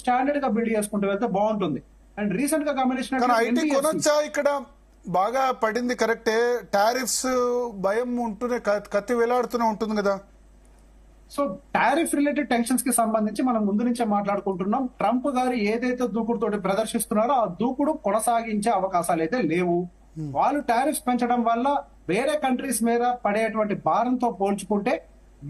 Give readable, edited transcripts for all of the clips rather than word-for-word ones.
Standard గా build చేసుకుంటూ వెళ్తే బాగుంటుంది. అండ్ రీసెంట్ గా కానీ ఐటీ గమనించిన కొనొచ్చా ఇక్కడ బాగా పడింది కరెక్టే, టారిఫ్స్ భయం ఉంటూనే కత్తి వేలాడుతూనే ఉంటుంది కదా. సో టారిఫ్ రిలేటెడ్ టెన్షన్స్ కి సంబంధించి మనం ముందు నుంచే మాట్లాడుకుంటున్నాం. ట్రంప్ గారు ఏదైతే దూకుడుతోటి ప్రదర్శిస్తున్నారో ఆ దూకుడు కొనసాగించే అవకాశాలు అయితే లేవు. వాళ్ళు టారిఫ్స్ పెంచడం వల్ల వేరే కంట్రీస్ మీద పడేటువంటి భారంతో పోల్చుకుంటే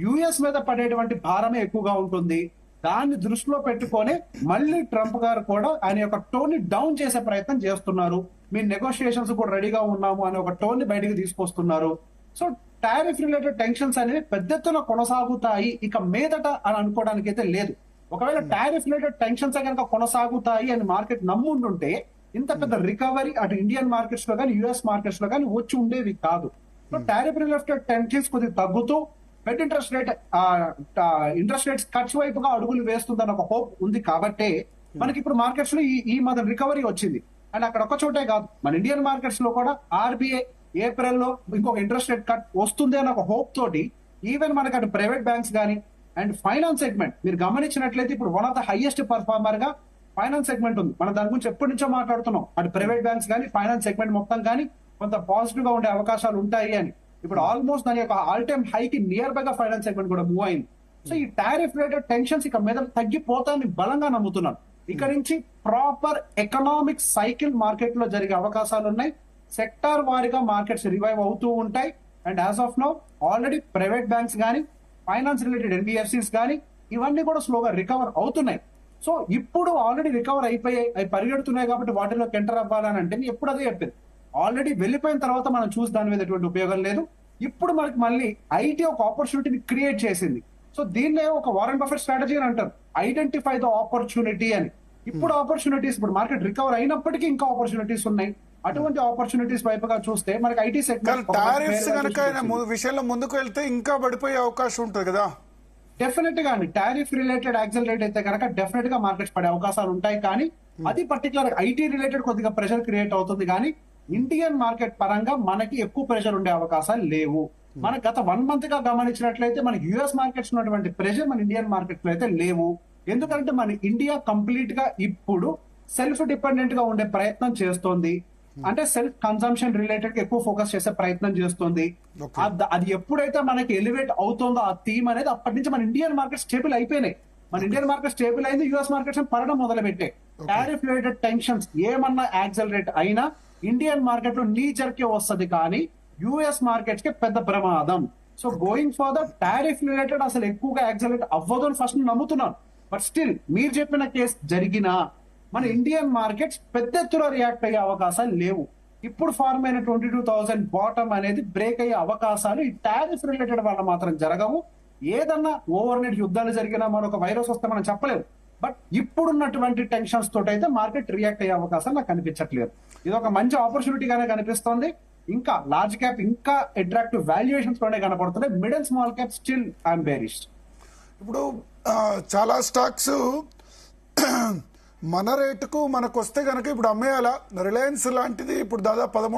యుఎస్ మీద పడేటువంటి భారమే ఎక్కువగా ఉంటుంది. దాన్ని దృష్టిలో పెట్టుకొని మళ్ళీ ట్రంప్ గారు కూడా ఆయన యొక్క టోన్ ని డౌన్ చేసే ప్రయత్నం చేస్తున్నారు. మీ నెగోషియేషన్స్ కూడా రెడీగా ఉన్నాము అనే ఒక టోన్ ని బయటికి తీసుకొస్తున్నారు. సో టారిఫ్ రిలేటెడ్ టెన్షన్స్ అనేవి పెద్ద ఎత్తున కొనసాగుతాయి ఇక మీదట అని అనుకోవడానికి అయితే లేదు. ఒకవేళ టారిఫ్ రిలేటెడ్ టెన్షన్స్ కనుక కొనసాగుతాయి అని మార్కెట్ నమ్ముంటుంటే ఇంత పెద్ద రికవరీ అటు ఇండియన్ మార్కెట్స్ లో కానీ యుఎస్ మార్కెట్స్ లో కానీ వచ్చి ఉండేవి కాదు. సో టారిఫ్ రిలేటెడ్ టెన్షన్స్ కొద్దిగా తగ్గుతూ ఫెడ్ ఇంట్రెస్ట్ రేట్స్ కట్స్ వైపుగా అడుగులు వేస్తుందని ఒక హోప్ ఉంది కాబట్టి మనకి ఇప్పుడు మార్కెట్స్ లో ఈ మాత్రం రికవరీ వచ్చింది. అండ్ అక్కడ ఒక చోటే కాదు, మన ఇండియన్ మార్కెట్స్ లో కూడా ఆర్బీఐ ఏప్రిల్ లో ఇంకొక ఇంట్రెస్ట్ రేట్ కట్ వస్తుంది అన్న ఒక హోప్ తోటి ఈవెన్ మనకి అటు ప్రైవేట్ బ్యాంక్స్ కానీ అండ్ ఫైనాన్స్ సెగ్మెంట్ మీరు గమనించినట్లయితే ఇప్పుడు one of the highest performer గా ఫైనాన్స్ సెగ్మెంట్ ఉంది. మనం దాని గురించి ఎప్పటి నుంచో మాట్లాడుతున్నాం. అటు ప్రైవేట్ బ్యాంక్స్ కానీ ఫైనాన్స్ సెగ్మెంట్ మొత్తం కానీ కొంత పాజిటివ్ గా ఉండే అవకాశాలు ఉంటాయి అని. ఇప్పుడు ఆల్మోస్ట్ దాని యొక్క ఆల్ టైమ్ హై కి నియర్ బై గా ఫైనాన్స్ సెగ్మెంట్ కూడా మూవ్ అయింది. సో ఈ టారిఫ్ రిలేటెడ్ టెన్షన్స్ ఇక మీద తగ్గిపోతాయని బలంగా నమ్ముతున్నాను. ఇక్కడ నుంచి ప్రాపర్ ఎకనామిక్ సైకిల్ మార్కెట్ లో జరిగే అవకాశాలు ఉన్నాయి. సెక్టార్ వారీగా మార్కెట్స్ రివైవ్ అవుతూ ఉంటాయి. And as of now already private banks కానీ ఫైనాన్స్ రిలేటెడ్ ఎన్బిఎఫ్సిస్ కానీ ఇవన్నీ కూడా స్లోగా రికవర్ అవుతున్నాయి. సో ఇప్పుడు ఆల్రెడీ రికవర్ అయిపోయాయి, అవి పరిగెడుతున్నాయి కాబట్టి వాటిలోకి ఎంటర్ అవ్వాలని అంటే ఎప్పుడు అదే చెప్పింది. ఆల్రెడీ వెళ్ళిపోయిన తర్వాత మనం చూసి దాని మీద ఎటువంటి ఉపయోగం లేదు. ఇప్పుడు మనకి మళ్ళీ ఐటీ ఒక ఆపర్చునిటీని క్రియేట్ చేసింది. సో దీన్నే ఒక వారెన్ బఫెట్ స్ట్రాటజీ అని అంటారు, ఐడెంటిఫై ద ఆపర్చునిటీ అని. ఇప్పుడు ఆపర్చునిటీస్ ఇప్పుడు మార్కెట్ రికవర్ అయినప్పటికీ ఇంకా ఆపర్చునిటీస్ ఉన్నాయి. అటువంటి ఆపర్చునిటీస్ వైపుగా చూస్తే మనకి ఐటీ సెక్టర్ టారిఫ్స్ కనుక విషయంలో ముందుకు వెళ్తే ఇంకా పడిపోయే అవకాశం ఉంటుంది కదా. డెఫినెట్ గా అండి, టారిఫ్ రిలేటెడ్ యాక్సిలరేట్ అయితే కనుక డెఫినెట్ గా మార్కెట్స్ పడే అవకాశాలు ఉంటాయి. కానీ అది పర్టికులర్ ఐటీ రిలేటెడ్ కొద్దిగా ప్రెషర్ క్రియేట్ అవుతుంది. కానీ ఇండియన్ మార్కెట్ పరంగా మనకి ఎక్కువ ప్రెషర్ ఉండే అవకాశాలు లేవు. మన గత 1 month గా గమనించినట్లయితే మనకి యుఎస్ మార్కెట్స్ ఉన్నటువంటి ప్రెషర్ మన ఇండియన్ మార్కెట్ లో అయితే లేవు. ఎందుకంటే మన ఇండియా కంప్లీట్ గా ఇప్పుడు సెల్ఫ్ డిపెండెంట్ గా ఉండే ప్రయత్నం చేస్తోంది. అంటే సెల్ఫ్ కన్సంప్షన్ రిలేటెడ్ ఎక్కువ ఫోకస్ చేసే ప్రయత్నం చేస్తుంది. అది ఎప్పుడైతే మనకి ఎలివేట్ అవుతుందో ఆ థీమ్ అనేది అప్పటి నుంచి మన ఇండియన్ మార్కెట్ స్టేబుల్ అయిపోయినాయి. మన ఇండియన్ మార్కెట్ స్టేబుల్ అయింది, యుఎస్ మార్కెట్స్ పడడం మొదలు పెట్టాయి. టారిఫ్ రిలేటెడ్ టెన్షన్స్ ఏమన్నా యాక్సలరేట్ అయినా ఇండియన్ మార్కెట్ లో నీ జర్కే వస్తుంది, కానీ యుఎస్ మార్కెట్స్ కి పెద్ద ప్రమాదం. So going for the tariff related అసలు ఎక్కువగా యాక్సలరేట్ అవ్వదు అని ఫస్ట్ నమ్ముతున్నాను. బట్ స్టిల్ మీరు చెప్పిన కేసు జరిగినా మన ఇండియన్ మార్కెట్స్ పెద్ద ఎత్తున రియాక్ట్ అయ్యే అవకాశాలు లేవు. ఇప్పుడు ఫార్మ్ అయిన 22,000 బాటమ్ అనేది బ్రేక్ అయ్యే అవకాశాలు ఈ టారిఫ్ రిలేటెడ్ వల్ల మాత్రం జరగవు. ఏదన్నా ఓవర్ నైట్ యుద్ధాలు జరిగినా మరొక వైరస్ వస్తే మనం చెప్పలేదు. బట్ ఇప్పుడున్నటువంటి టెన్షన్స్ తోటి అయితే మార్కెట్ రియాక్ట్ అయ్యే అవకాశాలు నాకు కనిపించట్లేదు. ఇది ఒక మంచి ఆపర్చునిటీగానే కనిపిస్తోంది. ఇంకా లార్జ్ క్యాప్ ఇంకా అట్రాక్టివ్ వాల్యుయేషన్స్ లోనే కనపడుతున్నాయి. Mid and small cap still I'm bearish. ఇప్పుడు చాలా స్టాక్స్ మన రేటుకు మనకు వస్తే కనుక ఇప్పుడు అమ్మేయాలా. రిలయన్స్ లాంటిది ఇప్పుడు దాదాపు 13